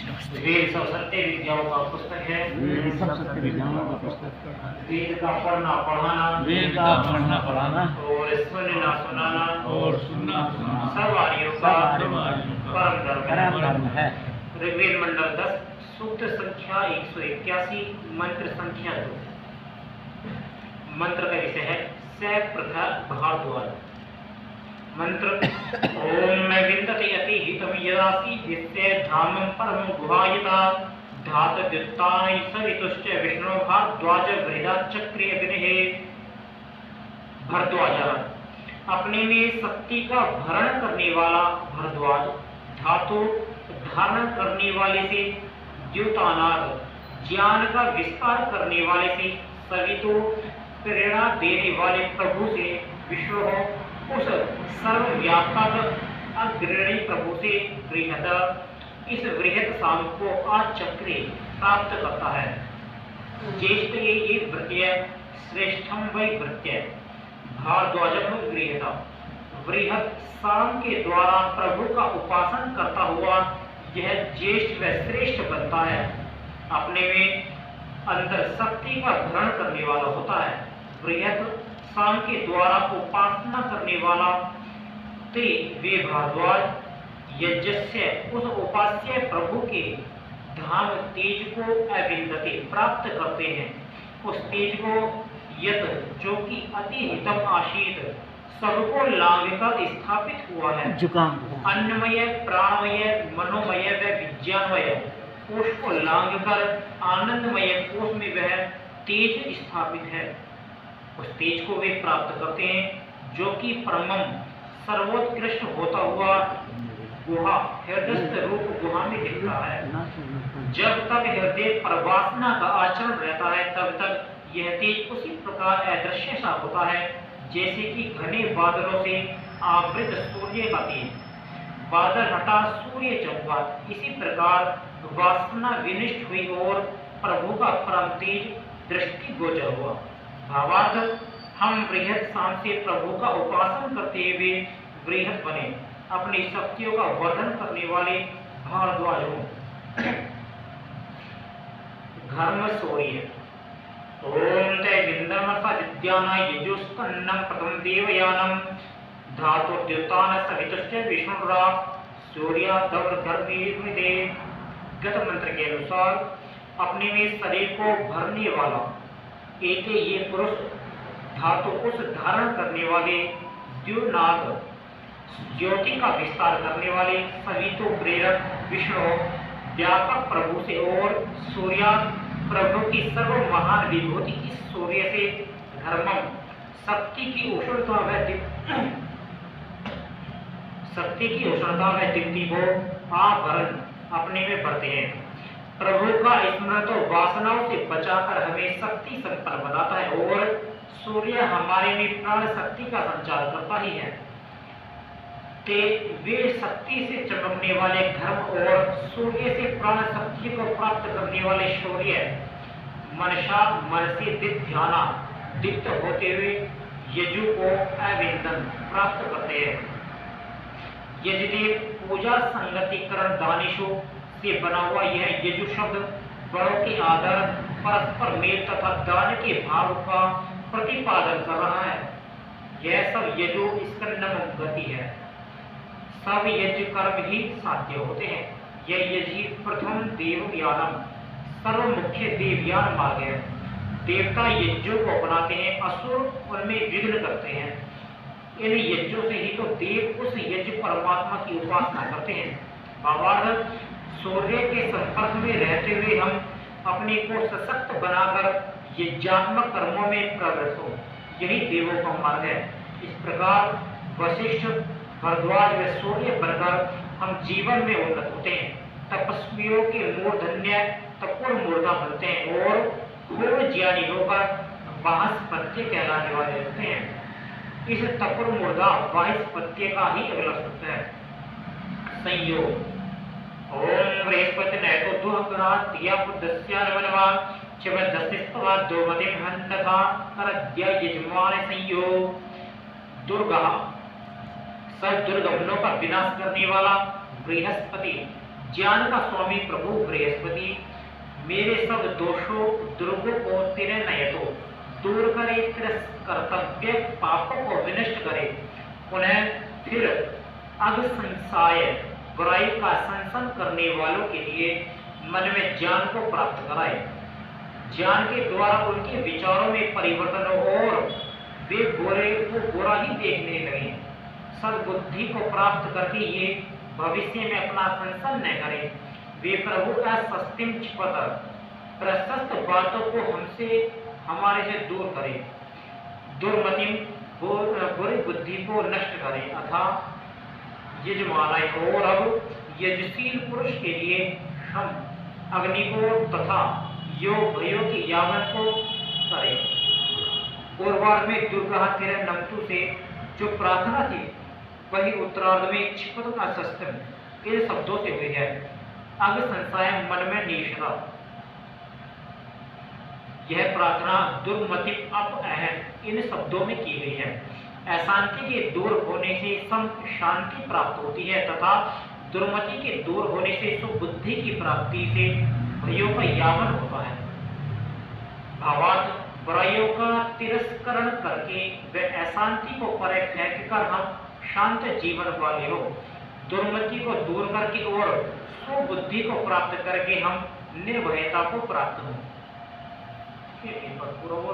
वेद सब सत्य विद्याओं का पुस्तक है। वेद सब सत्य विद्याओं का पुस्तक है। वेद का पढ़ना पढ़ाना, वेद का पढ़ना पढ़ाना और सुनना सुनाना, और सुनना सुनाना सब आर्यों का परम धर्म है। ऋग्वेद मंडल 10 सूक्त संख्या 181 मंत्र संख्या 2। मंत्र का विषय है स प्रथा भारद्वाज। मंत्र ओम मैं विन्दते यति हितम यदासी विश्वे धामं परम गुहायता धात द्युत्तानि सवितुश्च विष्णु भारद्वाज वृहदाचक्रे अग्निः। भारद्वाज अपने में शक्ति का भरण करने वाला भारद्वाज, धातु धारण करने वाले से द्युतानाग ज्ञान का विस्तार करने वाले से, सवितु प्रेरणा देने वाले प्रभु से, विष्णु उस सर्वव्यापक अग्रणी प्रभु से बृहद इस वृहद साम को आचक्रे प्राप्त करता है। ज्येष्ठ ये वृत्य श्रेष्ठम वै वृत्य भारद्वाजम गृहता। वृहद साम के द्वारा प्रभु का उपासन करता हुआ यह ज्येष्ठ व श्रेष्ठ बनता है। अपने में अंदर शक्ति का भरण करने वाला होता है। वृहद साम के द्वारा उपासना करने वाला ते वे भारद्वाज यज्ञस्य उस उपास्य प्रभु के धाम तेज को अविन्दते प्राप्त करते हैं। उस तेज को यत जो कि अति हितम आशीत सबको लांग कर स्थापित हुआ है। अन्नमय प्राणमय मनोमय व विज्ञानमय कोश को लांग कर आनंदमय कोश में वह तेज स्थापित है। उस तेज को वे प्राप्त करते हैं जो कि परमम सर्वोत्कृष्ट होता हुआ गुहा हृदयस्थ रूप गुहा में दिखता है। जब तक हृदय पर वासना का आचरण रहता है तब तक यह तेज उसी प्रकार अदृश्य सा होता है जैसे कि घने बादलों से आवृत सूर्य का तेज। बादल हटा सूर्य चमका, इसी प्रकार वासना विनिष्ट हुई और प्रभु का परम तेज दृष्टि गोचर हुआ। भावार्थ हम बृहद साम से प्रभु का उपासन करते हुए बृहद बने, अपनी शक्तियों का वर्धन करने वाले भारद्वाज हो। घर्म सूर्य ओम ते विन्दमर्थ विद्याना यजुस्कन्नम प्रथम देवयानम धातु द्युतान सवितुश्च विष्णुरा सूर्या दौड़ धर्मे। गत मंत्र के अनुसार अपने में शरीर को भरने वाला एक ये पुरुष धातु उस धारण करने वाले द्युनाग ज्योति का विस्तार करने वाले सवितु प्रेरक विष्णु व्यापक प्रभु से और सूर्या प्रभु की सर्व महान विभूति इस सूर्य से धर्मम शक्ति की उष्णता व दीप्ति को आवरण अपने में भरते हैं। प्रभु का स्मरण तो वासनाओं से बचाकर हमें शक्ति संपन्न बनाता है और सूर्य हमारे में प्राण शक्ति का संचार करता ही है। ते वे शक्ति से चमकने वाले घर्म और सूर्य से प्राण शक्ति को प्राप्त करने वाले सूर्य मनसा मन से ध्याना दीप्त होते हुए यजु को अविन्दन प्राप्त करते हैं। यजदेव पूजा संगतिकरण दानिशो से बना हुआ यह यजु शब्द बड़ों के आदर परस्पर मेल तथा दान के भाव का प्रतिपादन कर रहा है। यह सब यजु स्कंदम गति है। सब यज्ञ कर्म ही साध्य होते हैं। यह यज्ञ प्रथम देवयानम सर्व मुख्य देवयान मार्ग है। देवता यज्ञों को अपनाते हैं, असुर उनमें विघ्न करते हैं। इन यज्ञों से ही तो देव उस यज्ञ परमात्मा की उपासना करते हैं। भावार्थ सूर्य के संपर्क में रहते हुए हम अपने को सशक्त बनाकर यज्ञात्मक कर्मों में प्रवृत्त हो, यही देवों का मार्ग है। इस प्रकार वशिष्ठ भारद्वाज व सूर्य बनकर हम जीवन में उन्नत होते हैं। तपस्वियों के मूर्धन्य तपोर मूर्धा बनते हैं और पूर्ण ज्ञानी होकर वाहस्पत्य कहलाने वाले होते हैं। इस तपुर मूर्धा वाहिस्पत्य का ही अगला शब्द है। संयोग ओम बृहस्पति ने तो दुहकरा दिया पुदस्यानवनवा चवदस्तिस्तवा दोमदिम हन्तथा करद्या यजमान संयोग। दुर्गा सब दुर्गमनों का विनाश करने वाला बृहस्पति ज्ञान का स्वामी प्रभु बृहस्पति मेरे सब दोषों दुर्गों को तेरे नयतो दूर करे, तेरे कर्तव्य पापों को विनष्ट करे, उन्हें फिर अगसंसाय बुराई का संसन करने वालों के लिए मन में ज्ञान को प्राप्त कराए। ज्ञान के द्वारा उनके विचारों में परिवर्तन हो और वे बुरे को बुरा ही देखने लगे। सद्बुद्धि को प्राप्त करके ये भविष्य में अपना संसन न करें। वे प्रभु असस्तिम क्षिपत प्रशस्त बातों को हमसे हमारे से दूर करें, दुर्मतिम बुरी बुद्धि को नष्ट करें अथा यजमानाय। और अब यजशील पुरुष के लिए हम अग्नि को तथा योग भयो की यावन को करें। पूर्वार्ध में दुर्गा तेरे नमतु से जो प्रार्थना थी वही उत्तरार्ध में क्षिपत का शस्त्र इन शब्दों से हुई है। अग संशय मन में निशरा, यह प्रार्थना दुर्मति अपअहम इन शब्दों में की गई है। अशांति के दूर होने से सम शांति प्राप्त होती है तथा दुर्मति के दूर होने से सुबुद्धि की प्राप्ति से भयों का यावन होता है। भावार्थ बुराइयों का तिरस्करण करके वे अशांति को परे फेंक कर हम शांत जीवन वाले हो, दुर्मति को दूर करके और सुबुद्धि को प्राप्त करके हम निर्भयता को प्राप्त हो। पूर्व